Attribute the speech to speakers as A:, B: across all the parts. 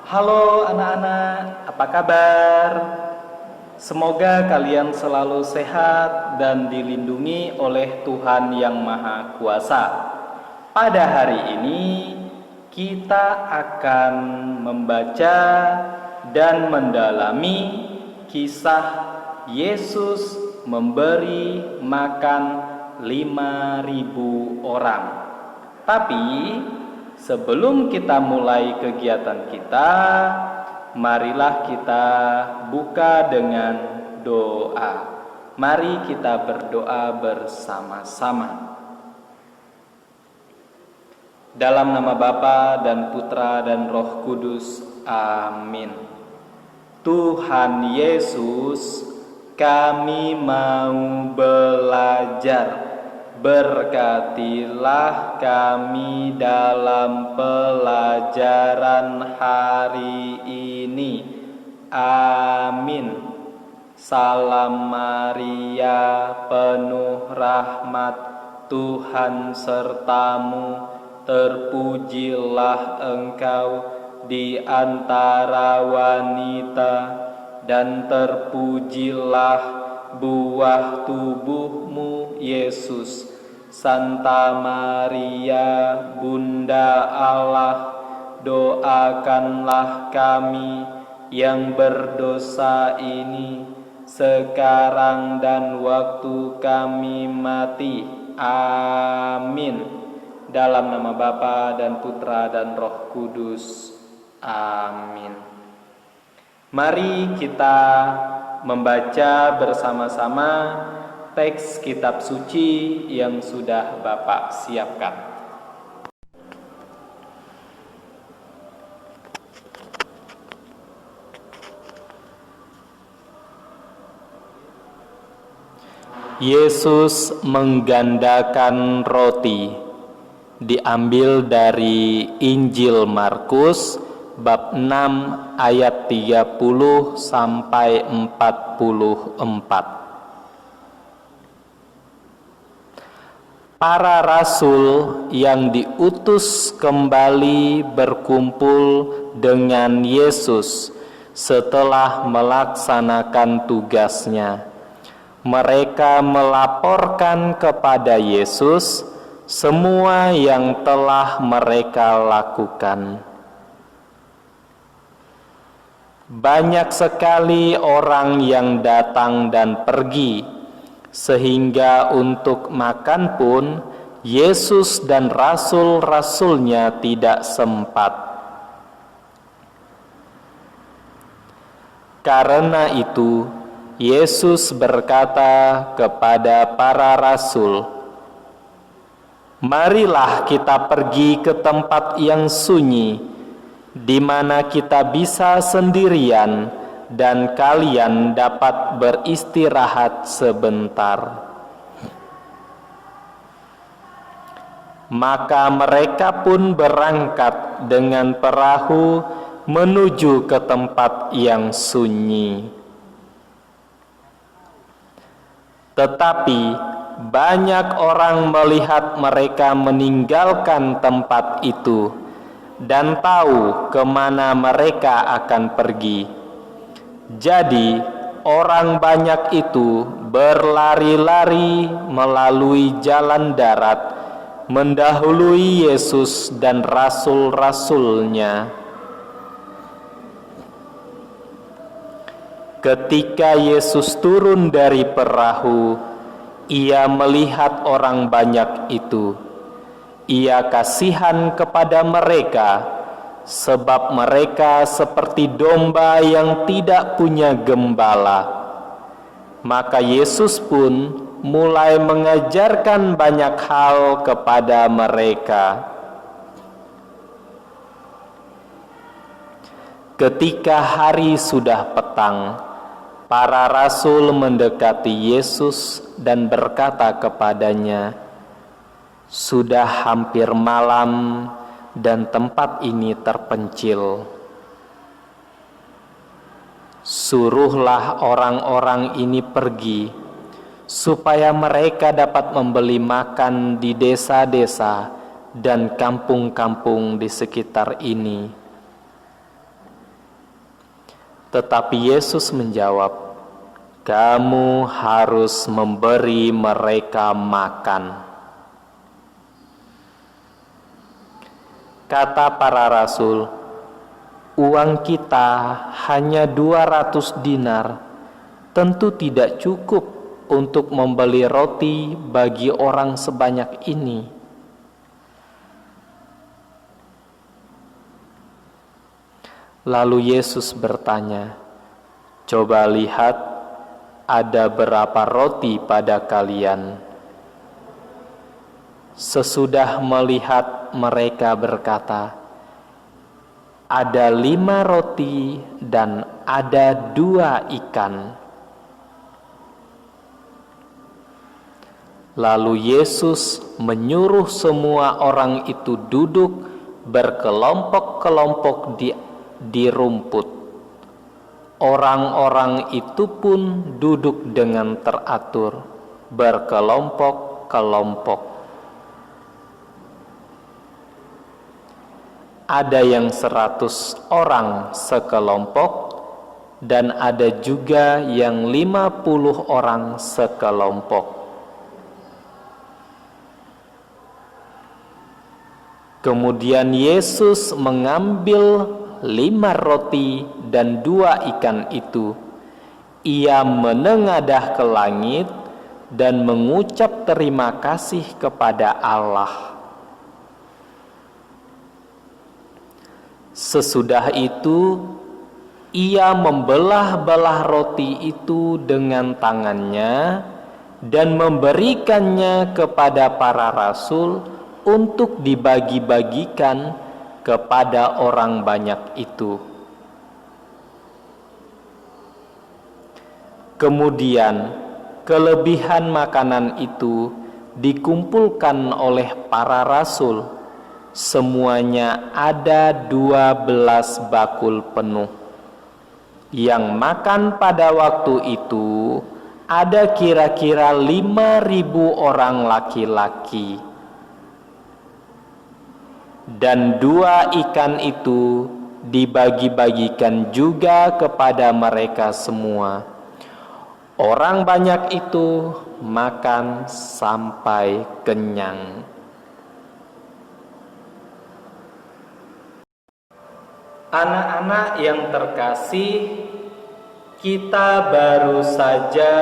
A: Halo anak-anak, apa kabar? Semoga kalian selalu sehat dan dilindungi oleh Tuhan Yang Maha Kuasa. Pada hari ini kita akan membaca dan mendalami kisah Yesus memberi makan 5.000 orang. Tapi sebelum kita mulai kegiatan kita, marilah kita buka dengan doa. Mari kita berdoa bersama-sama. Dalam nama Bapa dan Putra dan Roh Kudus, amin. Tuhan Yesus, kami mau belajar. Berkatilah kami dalam pelajaran hari ini. Amin. Salam Maria, penuh rahmat, Tuhan sertamu. Terpujilah engkau di antara wanita, dan terpujilah buah tubuhmu, Yesus. Santa Maria, Bunda Allah, doakanlah kami yang berdosa ini, sekarang dan waktu kami mati. Amin. Dalam nama Bapa dan Putra dan Roh Kudus. Amin. Mari kita membaca bersama-sama teks kitab suci yang sudah Bapak siapkan. Yesus menggandakan roti. Diambil dari Injil Markus bab 6 ayat 30 sampai 44. Para rasul yang diutus kembali berkumpul dengan Yesus setelah melaksanakan tugasnya. Mereka melaporkan kepada Yesus semua yang telah mereka lakukan. Banyak sekali orang yang datang dan pergi, sehingga untuk makan pun Yesus dan rasul-rasulnya tidak sempat. Karena itu, Yesus berkata kepada para rasul, "Marilah kita pergi ke tempat yang sunyi, di mana kita bisa sendirian dan kalian dapat beristirahat sebentar." Maka mereka pun berangkat dengan perahu menuju ke tempat yang sunyi. Tetapi banyak orang melihat mereka meninggalkan tempat itu dan tahu kemana mereka akan pergi. Jadi orang banyak itu berlari-lari melalui jalan darat, mendahului Yesus dan rasul-rasulnya. Ketika Yesus turun dari perahu, Ia melihat orang banyak itu. Ia kasihan kepada mereka, sebab mereka seperti domba yang tidak punya gembala. Maka Yesus pun mulai mengajarkan banyak hal kepada mereka. Ketika hari sudah petang, para rasul mendekati Yesus dan berkata kepadanya, "Sudah hampir malam dan tempat ini terpencil. Suruhlah orang-orang ini pergi, supaya mereka dapat membeli makan di desa-desa dan kampung-kampung di sekitar ini. Tetapi Yesus menjawab, "Kamu harus memberi mereka makan." Kata para rasul, "Uang kita hanya 200 dinar, tentu tidak cukup untuk membeli roti bagi orang sebanyak ini." Lalu Yesus bertanya, "Coba lihat, ada berapa roti pada kalian?" Sesudah melihat, mereka berkata, "Ada 5 roti dan ada 2 ikan." Lalu Yesus menyuruh semua orang itu duduk berkelompok-kelompok di rumput. Orang-orang itu pun duduk dengan teratur, berkelompok-kelompok. Ada yang 100 orang sekelompok, dan ada juga yang 50 orang sekelompok. Kemudian Yesus mengambil 5 roti dan 2 ikan itu. Ia menengadah ke langit dan mengucap terima kasih kepada Allah. Sesudah itu, ia membelah-belah roti itu dengan tangannya dan memberikannya kepada para rasul untuk dibagi-bagikan kepada orang banyak itu. Kemudian kelebihan makanan itu dikumpulkan oleh para rasul. Semuanya ada 12 bakul penuh. Yang makan pada waktu itu ada kira-kira 5.000 orang laki-laki. Dan 2 ikan itu dibagi-bagikan juga kepada mereka semua. Orang banyak itu makan sampai kenyang. Anak-anak yang terkasih, kita baru saja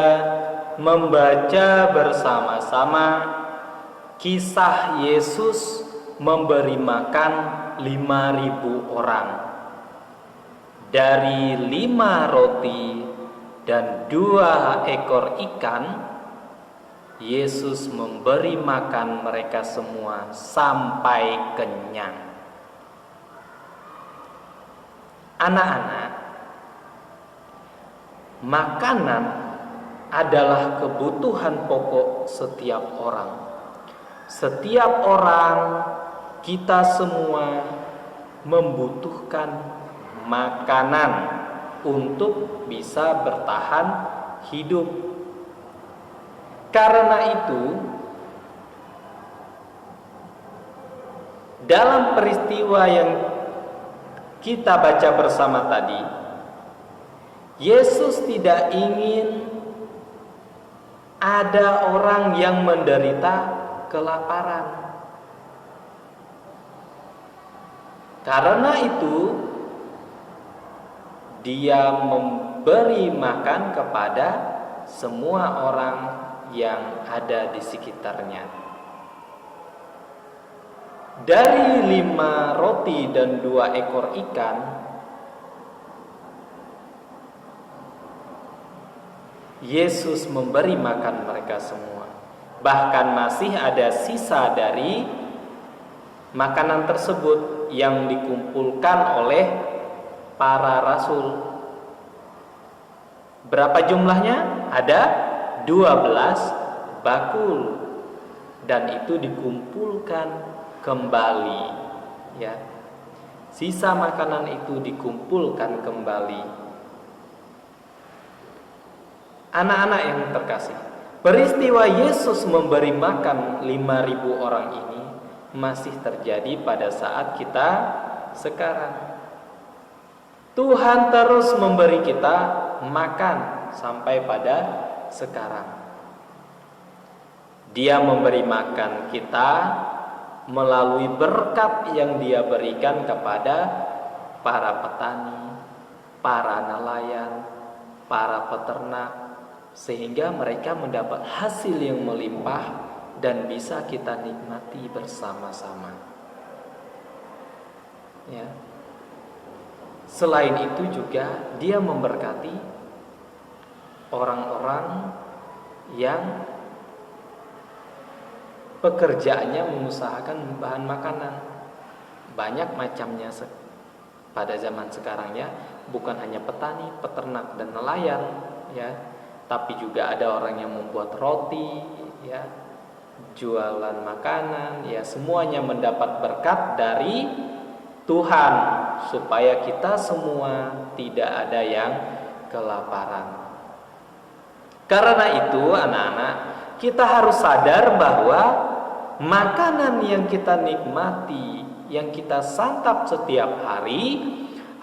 A: membaca bersama-sama kisah Yesus memberi makan 5.000 orang. Dari 5 roti dan 2 ekor ikan, Yesus memberi makan mereka semua sampai kenyang. Anak-anak, makanan adalah kebutuhan pokok setiap orang. Setiap orang, kita semua membutuhkan makanan untuk bisa bertahan hidup. Karena itu, dalam peristiwa yang kita baca bersama tadi, Yesus tidak ingin ada orang yang menderita kelaparan. Karena itu, Dia memberi makan kepada semua orang yang ada di sekitarnya. Dari 5 roti dan 2 ekor ikan, Yesus memberi makan mereka semua. Bahkan masih ada sisa dari makanan tersebut yang dikumpulkan oleh para rasul. Berapa jumlahnya? Ada 12 bakul, dan itu dikumpulkan kembali, ya. Sisa makanan itu dikumpulkan kembali. Anak-anak yang terkasih, peristiwa Yesus memberi makan 5.000 orang ini masih terjadi pada saat kita sekarang. Tuhan terus memberi kita makan sampai pada sekarang. Dia memberi makan kita melalui berkat yang Dia berikan kepada para petani, para nelayan, para peternak, sehingga mereka mendapat hasil yang melimpah dan bisa kita nikmati bersama-sama. Ya. Selain itu juga Dia memberkati orang-orang yang pekerjaannya mengusahakan bahan makanan. Banyak macamnya pada zaman sekarang ya, bukan hanya petani, peternak dan nelayan ya, tapi juga ada orang yang membuat roti ya, jualan makanan ya, semuanya mendapat berkat dari Tuhan supaya kita semua tidak ada yang kelaparan. Karena itu anak-anak, kita harus sadar bahwa makanan yang kita nikmati, yang kita santap setiap hari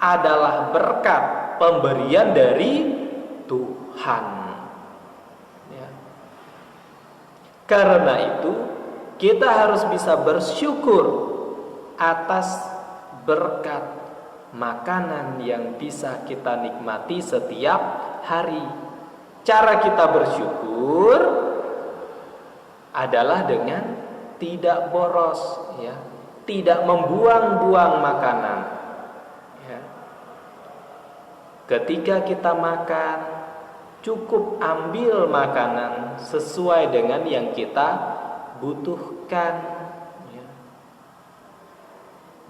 A: adalah berkat pemberian dari Tuhan ya. Karena itu kita harus bisa bersyukur atas berkat makanan yang bisa kita nikmati setiap hari. Cara kita bersyukur adalah dengan tidak boros ya, tidak membuang-buang makanan ya. Ketika kita makan, cukup ambil makanan sesuai dengan yang kita butuhkan ya.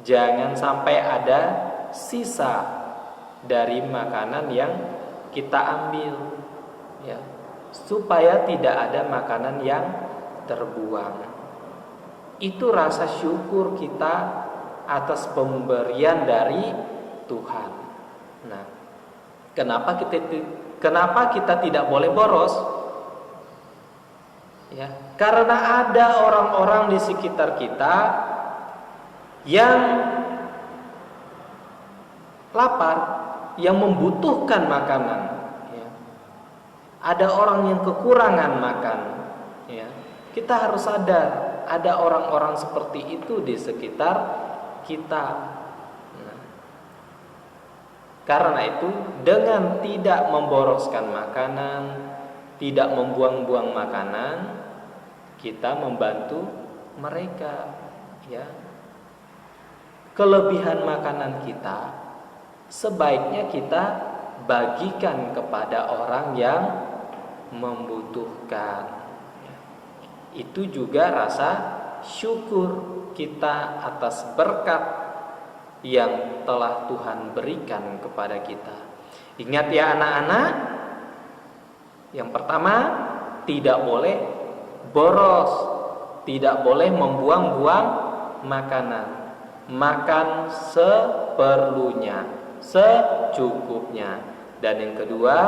A: Jangan sampai ada sisa dari makanan yang kita ambil ya, supaya tidak ada makanan yang terbuang. Itu rasa syukur kita atas pemberian dari Tuhan. Nah, kenapa kita tidak boleh boros? Ya, karena ada orang-orang di sekitar kita yang lapar, yang membutuhkan makanan. Ada orang yang kekurangan makan ya. Kita harus sadar ada orang-orang seperti itu di sekitar kita. Nah, karena itu dengan tidak memboroskan makanan, tidak membuang-buang makanan, kita membantu mereka ya. Kelebihan makanan kita sebaiknya kita bagikan kepada orang yang membutuhkan. Itu juga rasa syukur kita atas berkat yang telah Tuhan berikan kepada kita. Ingat ya anak-anak, yang pertama tidak boleh boros, tidak boleh membuang-buang makanan. Makan seperlunya, secukupnya. Dan yang kedua,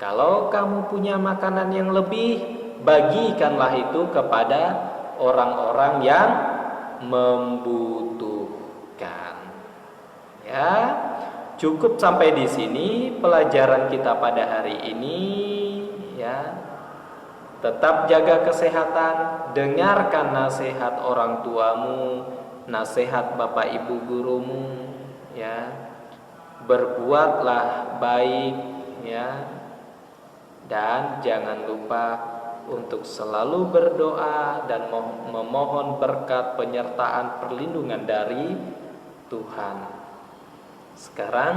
A: kalau kamu punya makanan yang lebih, bagikanlah itu kepada orang-orang yang membutuhkan. Ya, cukup sampai di sini pelajaran kita pada hari ini ya. Tetap jaga kesehatan, dengarkan nasihat orang tuamu, nasihat bapak ibu gurumu ya. Berbuatlah baik ya. Dan jangan lupa untuk selalu berdoa dan memohon berkat penyertaan perlindungan dari Tuhan. Sekarang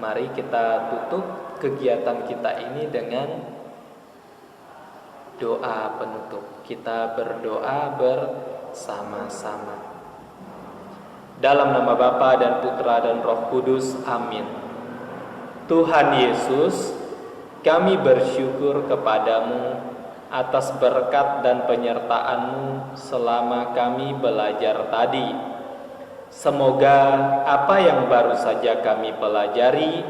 A: mari kita tutup kegiatan kita ini dengan doa penutup. Kita berdoa bersama-sama. Dalam nama Bapa dan Putra dan Roh Kudus, amin. Tuhan Yesus, kami bersyukur kepadamu atas berkat dan penyertaan-Mu selama kami belajar tadi. Semoga apa yang baru saja kami pelajari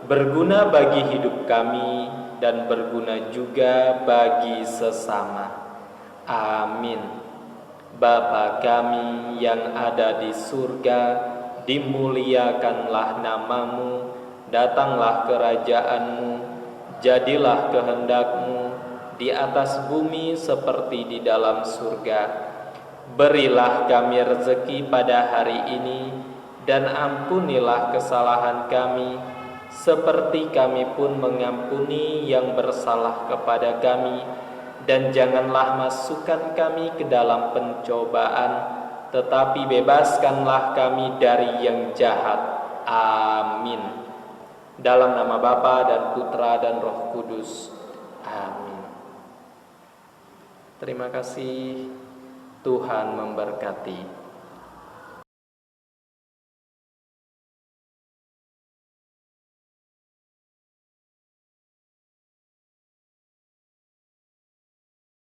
A: berguna bagi hidup kami dan berguna juga bagi sesama. Amin. Bapa kami yang ada di surga, dimuliakanlah namamu, datanglah kerajaanmu, jadilah kehendakmu di atas bumi seperti di dalam surga. Berilah kami rezeki pada hari ini, dan ampunilah kesalahan kami, seperti kami pun mengampuni yang bersalah kepada kami. Dan janganlah masukkan kami ke dalam pencobaan, tetapi bebaskanlah kami dari yang jahat. Amin. Dalam nama Bapa dan Putra dan Roh Kudus. Amin. Terima kasih. Tuhan memberkati.